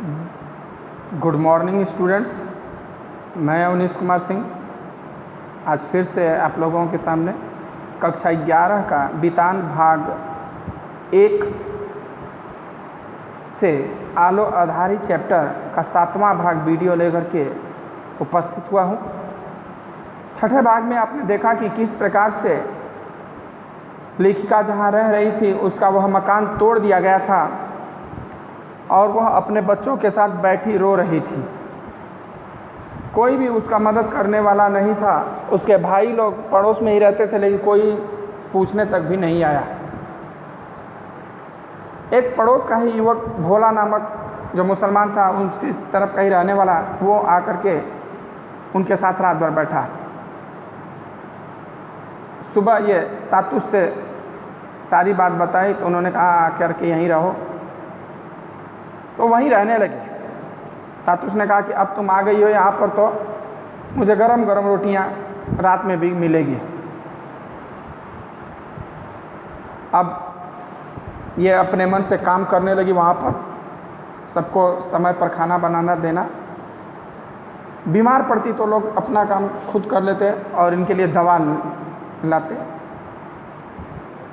Good morning students, मैं अवनीश कुमार सिंह आज फिर से आप लोगों के सामने कक्षा 11 का वितान भाग 1 से आलो आधारित चैप्टर का 7वां भाग वीडियो लेकर के उपस्थित हुआ हूँ। छठे भाग में आपने देखा कि किस प्रकार से लेखिका जहाँ रह रही थी उसका वह मकान तोड़ दिया गया था और वह अपने बच्चों के साथ बैठी रो रही थी। कोई भी उसका मदद करने वाला नहीं था। उसके भाई लोग पड़ोस में ही रहते थे लेकिन कोई पूछने तक भी नहीं आया। एक पड़ोस का ही युवक भोला नामक जो मुसलमान था, उनकी तरफ का ही रहने वाला, वो आकर के उनके साथ रात भर बैठा। सुबह ये तातुस से सारी बात बताई तो उन्होंने कहा आकर के यहीं रहो, तो वहीं रहने लगे। तातुस ने कहा कि अब तुम आ गई हो यहाँ पर तो मुझे गरम गरम रोटियाँ रात में भी मिलेगी। अब ये अपने मन से काम करने लगी वहाँ पर, सबको समय पर खाना बनाना देना। बीमार पड़ती तो लोग अपना काम खुद कर लेते और इनके लिए दवा लाते,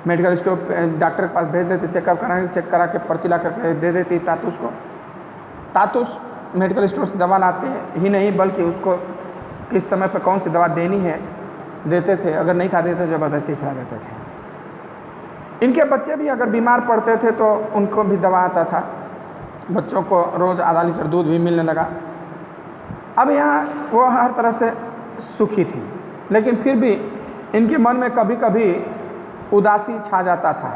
मेडिकल स्टोर डॉक्टर के पास भेज देते, चेकअप कराने, चेक करा के पर्ची ला करके दे देती तातुस को। तातुस मेडिकल स्टोर से दवा लाते ही नहीं बल्कि उसको किस समय पर कौन सी दवा देनी है देते थे। अगर नहीं खाते तो ज़बरदस्ती खिला देते थे। इनके बच्चे भी अगर बीमार पड़ते थे तो उनको भी दवा आता था। बच्चों को रोज़ आधा लीटर दूध भी मिलने लगा। अब यहाँ वो हर तरह से सुखी थी, लेकिन फिर भी इनके मन में कभी कभी उदासी छा जाता था।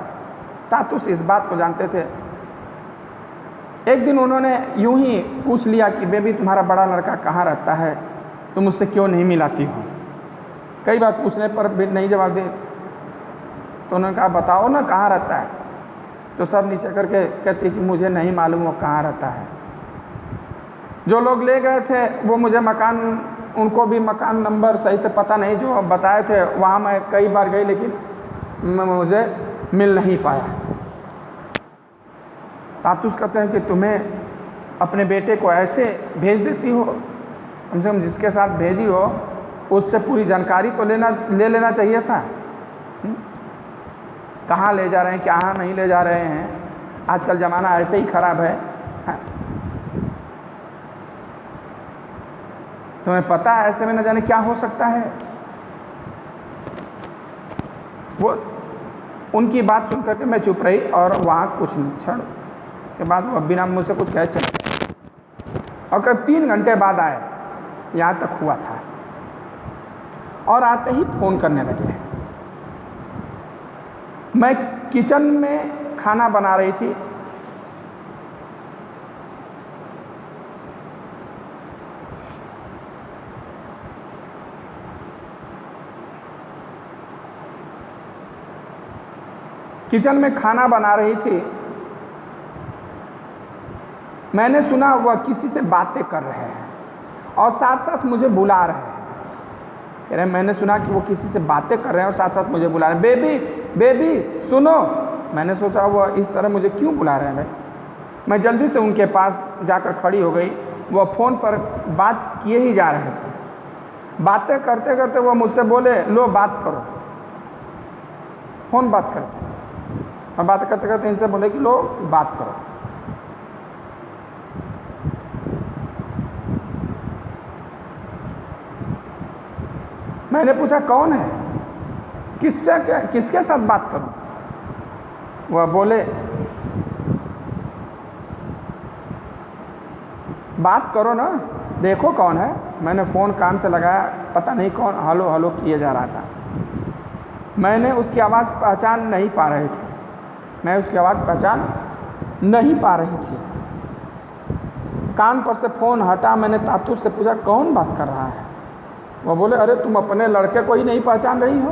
तातुस इस बात को जानते थे। एक दिन उन्होंने यूं ही पूछ लिया कि बेबी तुम्हारा बड़ा लड़का कहाँ रहता है, तुम उससे क्यों नहीं मिलाती हो। कई बार पूछने पर भी नहीं जवाब दे तो उन्होंने कहा बताओ ना कहाँ रहता है। तो सब नीचे करके कहती कि मुझे नहीं मालूम वो कहाँ रहता है। जो लोग ले गए थे वो मुझे मकान, उनको भी मकान नंबर सही से पता नहीं, जो बताए थे वहाँ मैं कई बार गई लेकिन मुझे मिल नहीं पाया। तातुस कहते हैं कि तुम्हें अपने बेटे को ऐसे भेज देती हो, कम से कम जिसके साथ भेजी हो उससे पूरी जानकारी तो ले लेना चाहिए था। कहाँ ले जा रहे हैं, कहाँ नहीं ले जा रहे हैं। आजकल ज़माना ऐसे ही ख़राब है। तुम्हें पता है ऐसे में न जाने क्या हो सकता है। वो उनकी बात सुन करके मैं चुप रही और वहाँ कुछ क्षण के बाद वो बिना मुझसे कुछ कहे चले और करीब 3 घंटे बाद आए। यहाँ तक हुआ था और आते ही फ़ोन करने लगे। मैं किचन में खाना बना रही थी। किचन में खाना बना रही थी, मैंने सुना वह किसी से बातें कर रहे हैं और साथ साथ मुझे बुला रहे हैं। कह रहे मैंने सुना कि वो किसी से बातें कर रहे हैं और साथ साथ मुझे बुला रहे हैं, बेबी बेबी सुनो। मैंने सोचा वह इस तरह मुझे क्यों बुला रहे हैं भाई। मैं जल्दी से उनके पास जाकर खड़ी हो गई। वह फ़ोन पर बात किए ही जा रहे थे। बातें करते करते वह मुझसे बोले लो बात करो। फ़ोन बात करते, मैं बात करते करते इनसे बोले कि लो बात करो। मैंने पूछा कौन है, किसके साथ बात करूं। वह बोले बात करो ना, देखो कौन है। मैंने फ़ोन कान से लगाया, पता नहीं कौन हेलो हेलो किए जा रहा था। मैंने उसकी आवाज़ पहचान नहीं पा रही थी। मैं उसकी आवाज़ पहचान नहीं पा रही थी। कान पर से फ़ोन हटा, मैंने तातुस से पूछा कौन बात कर रहा है। वो बोले अरे तुम अपने लड़के को ही नहीं पहचान रही हो।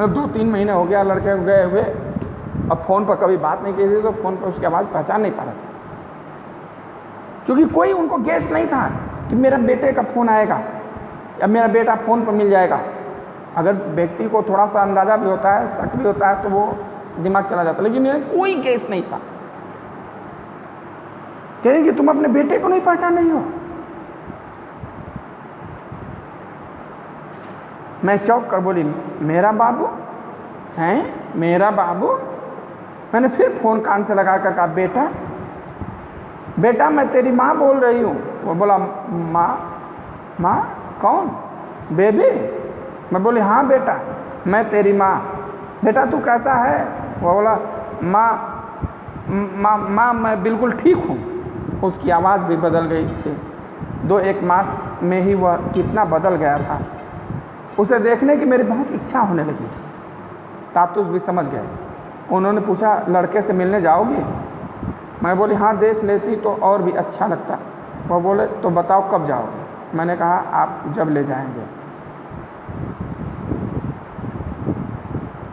2-3 महीने हो गया लड़के को गए हुए, अब फ़ोन पर कभी बात नहीं की थी तो फ़ोन पर उसकी आवाज़ पहचान नहीं पा रहे थे। क्योंकि कोई उनको गेस नहीं था कि मेरा बेटे का फ़ोन आएगा या मेरा बेटा फ़ोन पर मिल जाएगा। अगर व्यक्ति को थोड़ा सा अंदाज़ा भी होता है, शक भी होता है तो वो दिमाग चला जाता, लेकिन कोई केस नहीं था। कहेगी तुम अपने बेटे को नहीं पहचान रही हो। मैं चौंक कर बोली, मेरा बाबू हैं, मेरा बाबू? मैंने फिर फ़ोन कान से लगा कर कहा, बेटा बेटा मैं तेरी माँ बोल रही हूँ। वो बोला, माँ? माँ कौन? बेबी? मैं बोली, हाँ बेटा मैं तेरी माँ। बेटा तू कैसा है? वो बोला, माँ मैं बिल्कुल ठीक हूँ। उसकी आवाज़ भी बदल गई थी। 2-1 मास में ही वह कितना बदल गया था। उसे देखने की मेरी बहुत इच्छा होने लगी। तातुस भी समझ गए। उन्होंने पूछा, लड़के से मिलने जाओगी? मैं बोली, हाँ देख लेती तो और भी अच्छा लगता। वह बोले, तो बताओ कब जाओगे? मैंने कहा, आप जब ले जाएंगे।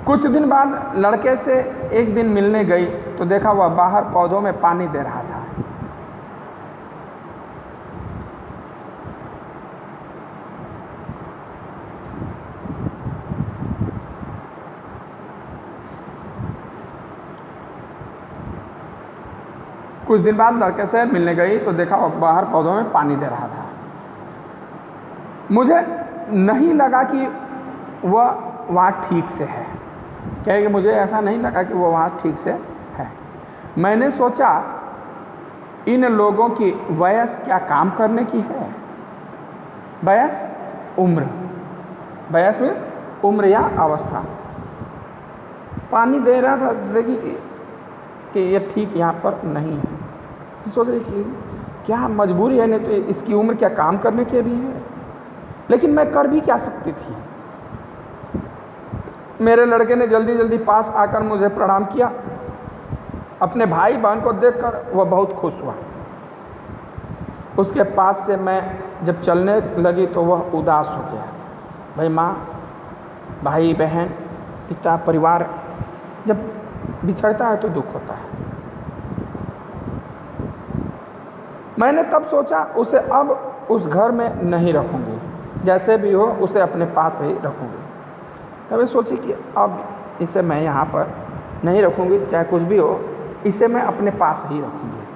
कुछ दिन बाद लड़के से एक दिन मिलने गई तो देखा वह बाहर पौधों में पानी दे रहा था। कुछ दिन बाद लड़के से मिलने गई तो देखा वह बाहर पौधों में पानी दे रहा था। मुझे नहीं लगा कि वह वहाँ ठीक से है, क्योंकि मुझे ऐसा नहीं लगा कि वो वहाँ ठीक से है। मैंने सोचा, इन लोगों की वयस क्या काम करने की है? वयस उम्र, वयस मीन्स उम्र या अवस्था। पानी दे रहा था, देखिए कि ये ठीक यहाँ पर नहीं है। सोच रही कि क्या मजबूरी है, नहीं तो इसकी उम्र क्या काम करने की भी है। लेकिन मैं कर भी क्या सकती थी। मेरे लड़के ने जल्दी जल्दी पास आकर मुझे प्रणाम किया। अपने भाई बहन को देखकर वह बहुत खुश हुआ। उसके पास से मैं जब चलने लगी तो वह उदास हो गया। भाई माँ, भाई बहन, पिता, परिवार जब बिछड़ता है तो दुख होता है। मैंने तब सोचा, उसे अब उस घर में नहीं रखूँगी, जैसे भी हो उसे अपने पास ही रखूँगी। तभी सोची कि अब इसे मैं यहाँ पर नहीं रखूँगी, चाहे कुछ भी हो, इसे मैं अपने पास ही रखूँगी।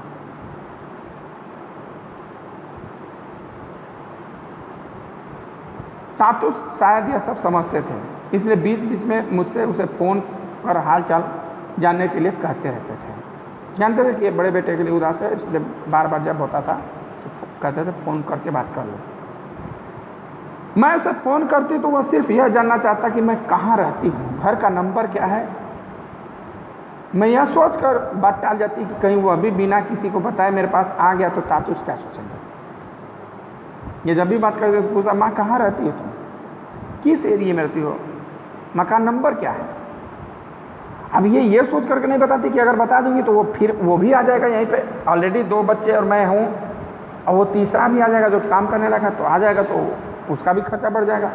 तातुस शायद यह सब समझते थे, इसलिए बीच बीच में मुझसे उसे फ़ोन पर हाल चाल जानने के लिए कहते रहते थे। जानते थे कि ये बड़े बेटे के लिए उदास है, इसलिए बार बार जब होता था तो कहते थे फ़ोन करके बात कर लो। मैं उसे फ़ोन करती तो वह सिर्फ यह जानना चाहता कि मैं कहाँ रहती हूँ, घर का नंबर क्या है। मैं यह सोच कर बात टाल जाती कि कहीं वो अभी बिना किसी को बताए मेरे पास आ गया तो तातुस क्या सोचेंगे। ये जब भी बात करते तो पूछा, माँ कहाँ रहती हो तुम, किस एरिया में रहती हो, मकान नंबर क्या है। अब ये सोच करके नहीं बताती कि अगर बता दूंगी तो वो भी आ जाएगा यहीं पे। ऑलरेडी 2 बच्चे और मैं हूँ, और वो तीसरा भी आ जाएगा जो काम करने लगा तो आ जाएगा, तो उसका भी खर्चा बढ़ जाएगा।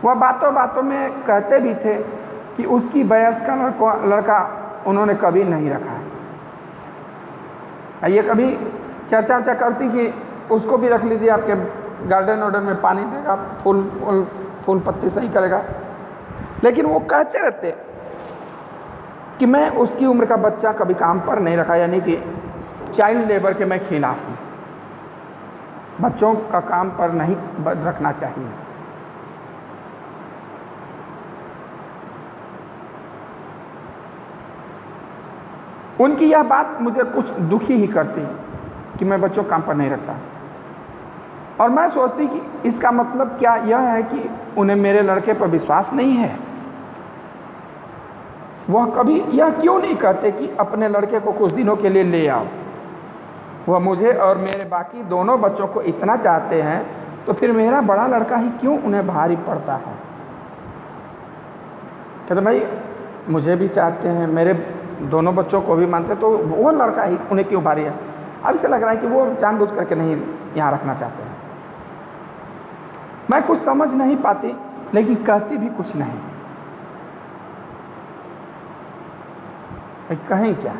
वह बातों बातों में कहते भी थे कि उसकी वयस का लड़का उन्होंने कभी नहीं रखा है। ये कभी चर्चा करती कि उसको भी रख लीजिए, आपके गार्डन वार्डन में पानी देगा, फूल पत्ती सही करेगा। लेकिन वो कहते रहते कि मैं उसकी उम्र का बच्चा कभी काम पर नहीं रखा, यानी कि चाइल्ड लेबर के मैं खिलाफ हूँ। बच्चों का काम पर नहीं रखना चाहिए। उनकी यह बात मुझे कुछ दुखी ही करती कि मैं बच्चों काम पर नहीं रखता। और मैं सोचती कि इसका मतलब क्या यह है कि उन्हें मेरे लड़के पर विश्वास नहीं है। वह कभी यह क्यों नहीं कहते कि अपने लड़के को कुछ दिनों के लिए ले आओ। वह मुझे और मेरे बाकी दोनों बच्चों को इतना चाहते हैं, तो फिर मेरा बड़ा लड़का ही क्यों उन्हें भारी पड़ता है। कहते भाई मुझे भी चाहते हैं, मेरे दोनों बच्चों को भी मानते, तो वो लड़का ही उन्हें क्यों भारी है। अब इसे लग रहा है कि वो जानबूझ करके नहीं यहाँ रखना चाहते हैं। मैं कुछ समझ नहीं पाती, लेकिन कहती भी कुछ नहीं। कहें क्या,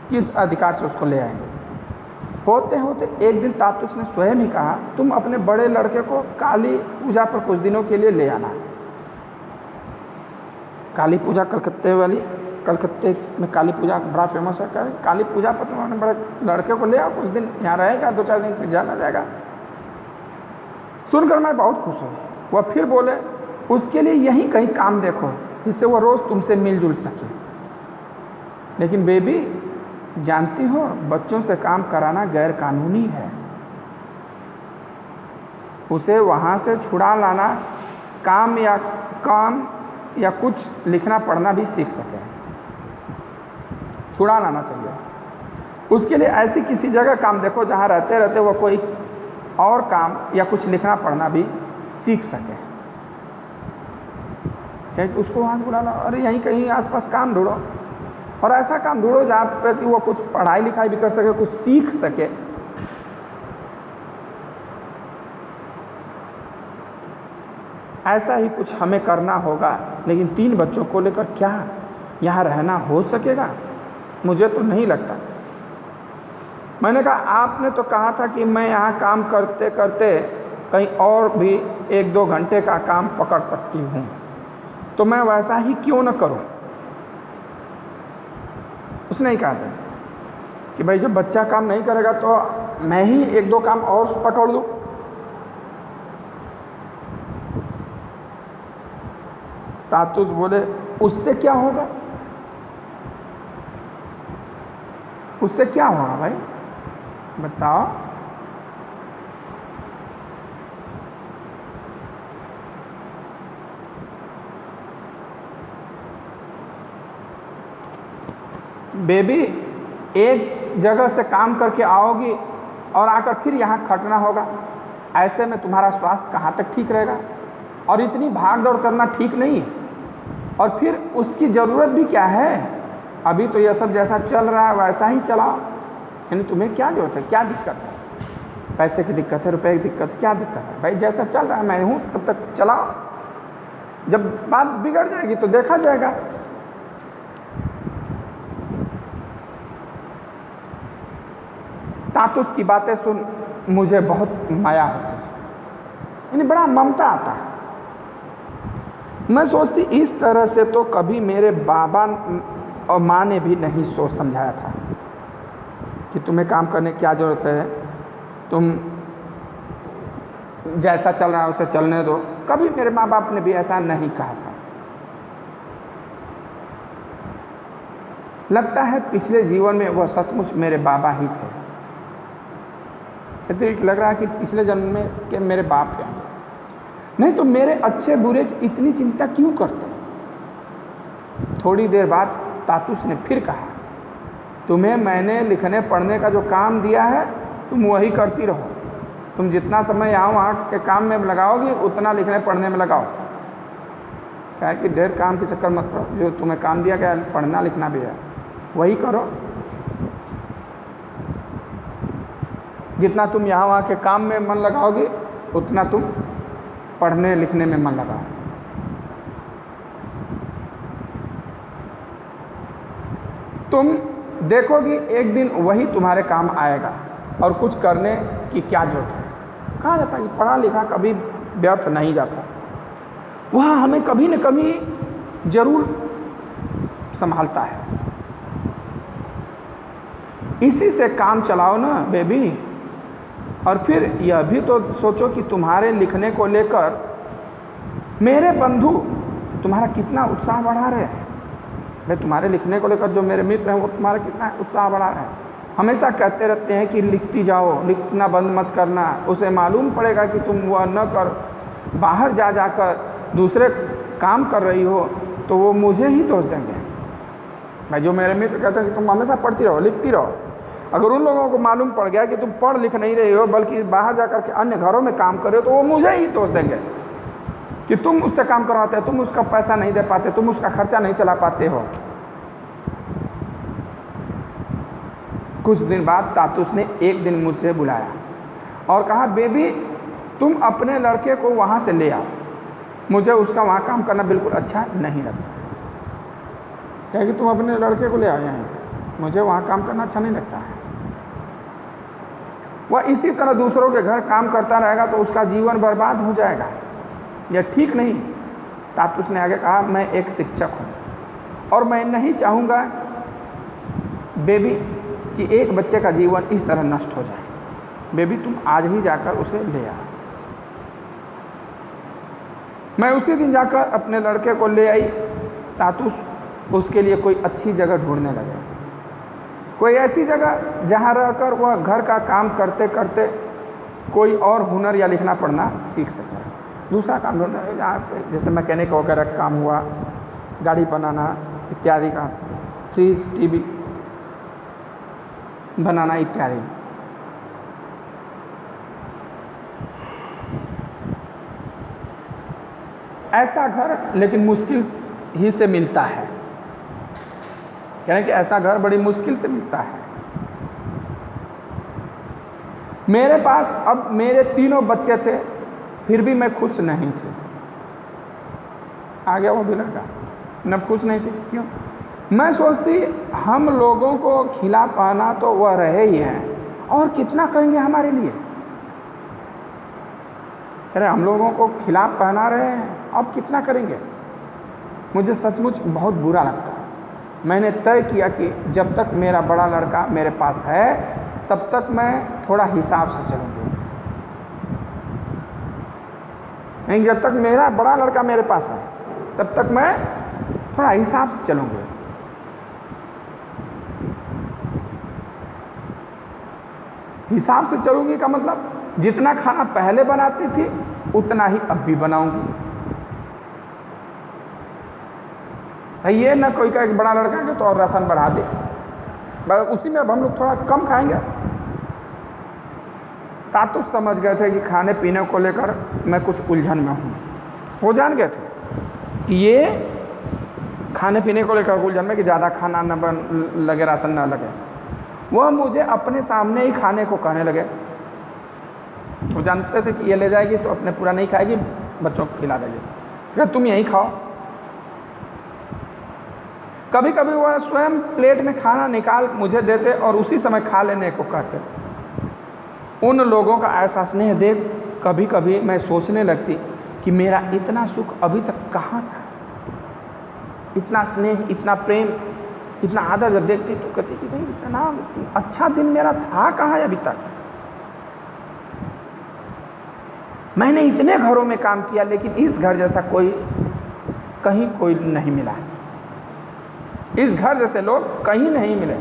किस अधिकार से उसको ले आएंगे। होते होते एक दिन तातुस ने स्वयं ही कहा, तुम अपने बड़े लड़के को काली पूजा पर कुछ दिनों के लिए ले आना। काली पूजा कलकत्ते वाली कलकत्ते में काली पूजा बड़ा फेमस है। काली पूजा पर तुम्हारे बड़े लड़के को ले आओ, कुछ दिन यहाँ रहेगा, 2-4 दिन फिर जाना जाएगा। सुनकर मैं बहुत खुश हुई। वह फिर बोले उसके लिए यहीं कहीं काम देखो जिससे वह रोज़ तुमसे मिलजुल सके। लेकिन बेबी जानती हो बच्चों से काम कराना गैर कानूनी है। उसे वहाँ से छुड़ा लाना, काम या कुछ लिखना पढ़ना भी सीख सके, छुड़ा लाना चाहिए। उसके लिए ऐसी किसी जगह काम देखो जहाँ रहते रहते वो कोई और काम या कुछ लिखना पढ़ना भी सीख सके। क्या उसको वहाँ से बुला लो, अरे यहीं कहीं आसपास काम ढूंढो, और ऐसा काम ढूंढो जहाँ पर कि वो कुछ पढ़ाई लिखाई भी कर सके, कुछ सीख सके। ऐसा ही कुछ हमें करना होगा। लेकिन 3 बच्चों को लेकर क्या यहाँ रहना हो सकेगा? मुझे तो नहीं लगता। मैंने कहा आपने तो कहा था कि मैं यहाँ काम करते करते कहीं और भी 1-2 घंटे का काम पकड़ सकती हूँ, तो मैं वैसा ही क्यों न करूँ। उसने ही कहा था कि भाई जब बच्चा काम नहीं करेगा तो मैं ही 1-2 काम और पकड़ लूँ। तातुस बोले उससे क्या होगा? उससे क्या होगा भाई बताओ। बेबी एक जगह से काम करके आओगी और आकर फिर यहाँ खटना होगा। ऐसे में तुम्हारा स्वास्थ्य कहाँ तक ठीक रहेगा? और इतनी भाग दौड़ करना ठीक नहीं। और फिर उसकी ज़रूरत भी क्या है? अभी तो यह सब जैसा चल रहा है वैसा ही चलाओ। यानी तुम्हें क्या ज़रूरत है, क्या दिक्कत है? पैसे की दिक्कत है, रुपए की दिक्कत है, क्या दिक्कत है? भाई जैसा चल रहा है मैं हूँ तब तक चलाओ, जब बात बिगड़ जाएगी तो देखा जाएगा। तातुस की बातें सुन मुझे बहुत माया होती है, यानी बड़ा ममता आता है। मैं सोचती इस तरह से तो कभी मेरे बाबा और माँ ने भी नहीं सोच समझाया था कि तुम्हें काम करने की क्या ज़रूरत है, तुम जैसा चल रहा है उसे चलने दो। कभी मेरे माँ बाप ने भी ऐसा नहीं कहा था। लगता है पिछले जीवन में वह सचमुच मेरे बाबा ही थे। लग रहा है कि पिछले जन्म में के मेरे बाप हैं, नहीं तो मेरे अच्छे बुरे की इतनी चिंता क्यों करते? थोड़ी देर बाद तातुस ने फिर कहा तुम्हें मैंने लिखने पढ़ने का जो काम दिया है तुम वही करती रहो। तुम जितना समय यहाँ वहाँ के काम में लगाओगी उतना लिखने पढ़ने में लगाओ। क्या है कि ढेर काम के चक्कर मत करो, जो तुम्हें काम दिया गया पढ़ना लिखना भी है वही करो। जितना तुम यहाँ वहाँ के काम में मन लगाओगे उतना तुम पढ़ने लिखने में मन लगाओ। तुम देखोगी एक दिन वही तुम्हारे काम आएगा और कुछ करने की क्या जरूरत है। कहा जाता है कि पढ़ा लिखा कभी व्यर्थ नहीं जाता, वह हमें कभी न कभी जरूर संभालता है। इसी से काम चलाओ ना बेबी। और फिर यह भी तो सोचो कि तुम्हारे लिखने को लेकर मेरे बंधु तुम्हारा कितना उत्साह बढ़ा रहे हैं। भाई तुम्हारे लिखने को लेकर जो मेरे मित्र हैं वो तुम्हारा कितना उत्साह बढ़ा रहे हैं। हमेशा कहते रहते हैं कि लिखती जाओ, लिखना बंद मत करना। उसे मालूम पड़ेगा कि तुम वह न कर बाहर जाकर दूसरे काम कर रही हो तो वो मुझे ही दोष देंगे। भाई जो मेरे मित्र कहते हैं कि तुम हमेशा पढ़ती रहो, लिखती रहो, अगर उन लोगों को मालूम पड़ गया कि तुम पढ़ लिख नहीं रही हो बल्कि बाहर जाकर के अन्य घरों में काम कर रहे हो तो वो मुझे ही दोष देंगे कि तुम उससे काम करवाते हो, तुम उसका पैसा नहीं दे पाते, तुम उसका खर्चा नहीं चला पाते हो। कुछ दिन बाद तातुस ने एक दिन मुझसे बुलाया और कहा बेबी तुम अपने लड़के को वहाँ से ले आओ, मुझे उसका वहाँ काम करना बिल्कुल अच्छा नहीं लगता। क्या कि तुम अपने लड़के को ले आओ यहाँ, मुझे वहाँ काम करना अच्छा नहीं लगता है। वह इसी तरह दूसरों के घर काम करता रहेगा तो उसका जीवन बर्बाद हो जाएगा, यह ठीक नहीं। तातुस ने आगे कहा मैं एक शिक्षक हूँ, और मैं नहीं चाहूँगा बेबी कि एक बच्चे का जीवन इस तरह नष्ट हो जाए। बेबी तुम आज ही जाकर उसे ले आओ। मैं उसी दिन जाकर अपने लड़के को ले आई ताकि उसके लिए कोई अच्छी जगह ढूंढने लगे, कोई ऐसी जगह जहाँ रहकर वह घर का काम करते करते कोई और हुनर या लिखना पढ़ना सीख सके। दूसरा काम ढूंढना है जहाँ जैसे मैकेनिक वगैरह का काम हुआ, गाड़ी बनाना इत्यादि का, फ्रिज टीवी बनाना इत्यादि। ऐसा घर लेकिन मुश्किल ही से मिलता है, कह रहे हैं कि ऐसा घर बड़ी मुश्किल से मिलता है। मेरे पास अब मेरे 3 बच्चे थे, फिर भी मैं खुश नहीं थी। आ गया वो भी लड़का, मैं खुश नहीं थी। क्यों? मैं सोचती हम लोगों को खिला पाना तो वह रहे ही हैं, और कितना करेंगे हमारे लिए। कह रहे हम लोगों को खिला पहना रहे हैं, अब कितना करेंगे। मुझे सचमुच बहुत बुरा लगता है। मैंने तय किया कि जब तक मेरा बड़ा लड़का मेरे पास है तब तक मैं थोड़ा हिसाब से चलूँगी। नहीं, जब तक मेरा बड़ा लड़का मेरे पास है तब तक मैं थोड़ा हिसाब से चलूँगी। हिसाब से चलूँगी का मतलब जितना खाना पहले बनाती थी उतना ही अब भी बनाऊंगी। ये ना कोई का एक बड़ा लड़का है तो और राशन बढ़ा दे, उसी में अब हम लोग थोड़ा कम खाएंगे। तातुस समझ गए थे कि खाने पीने को लेकर मैं कुछ उलझन में हूँ। वो जान गए थे कि ये खाने पीने को लेकर उलझन में कि ज़्यादा खाना न बन लगे, राशन न लगे। वह मुझे अपने सामने ही खाने को कहने लगे। वो जानते थे कि ये ले जाएगी तो अपने पूरा नहीं खाएगी, बच्चों को खिला देगी, फिर तुम यहीं खाओ। कभी कभी वह स्वयं प्लेट में खाना निकाल मुझे देते और उसी समय खा लेने को कहते। उन लोगों का ऐसा स्नेह देख कभी कभी मैं सोचने लगती कि मेरा इतना सुख अभी तक कहाँ था। इतना स्नेह, इतना प्रेम, इतना आदर जब देखती तो कहती कि नहीं इतना अच्छा दिन मेरा था कहाँ अभी तक। मैंने इतने घरों में काम किया लेकिन इस घर जैसा कहीं कोई नहीं मिला। इस घर जैसे लोग कहीं नहीं मिले।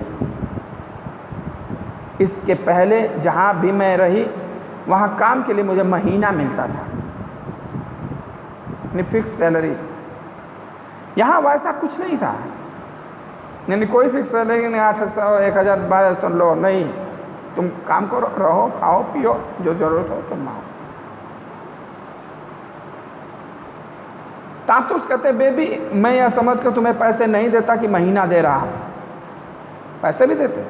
इसके पहले जहाँ भी मैं रही वहाँ काम के लिए मुझे महीना मिलता था, फिक्स सैलरी। यहाँ वैसा कुछ नहीं था, यानी कोई फिक्स सैलरी नहीं, 800, 1000, 1200 लो, नहीं। तुम काम करो, रहो, खाओ, पियो, जो जरूरत हो तुम मांगो। तातुस कहते बेबी मैं यह समझ कर तुम्हें पैसे नहीं देता कि महीना दे रहा हूँ, पैसे भी देते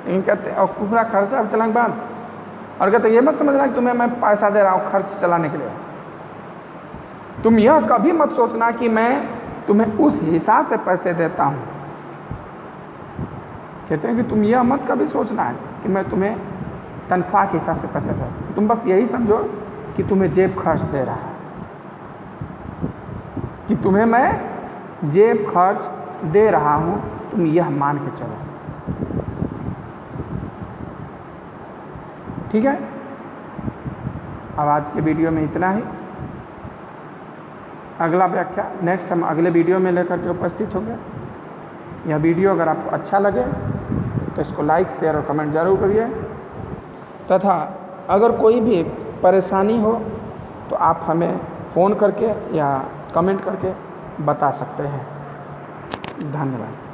लेकिन कहते और पूरा खर्चा चलाने के बाद, और कहते ये मत समझना कि तुम्हें मैं पैसा दे रहा हूँ खर्च चलाने के लिए। तुम यह कभी मत सोचना कि मैं तुम्हें उस हिसाब से पैसे देता हूँ। कहते हैं कि तुम यह मत कभी सोचना है कि मैं तुम्हें तनख्वाह के हिसाब से पैसे देता हूँ। तुम बस यही समझो कि तुम्हें जेब खर्च दे रहा है, कि तुम्हें मैं जेब खर्च दे रहा हूँ, तुम यह मान के चलो। ठीक है, अब आज के वीडियो में इतना ही। अगला व्याख्या नेक्स्ट हम अगले वीडियो में लेकर के उपस्थित होंगे। यह वीडियो अगर आपको अच्छा लगे तो इसको लाइक, शेयर और कमेंट ज़रूर करिए, तथा अगर कोई भी परेशानी हो तो आप हमें फ़ोन करके या कमेंट करके बता सकते हैं। धन्यवाद।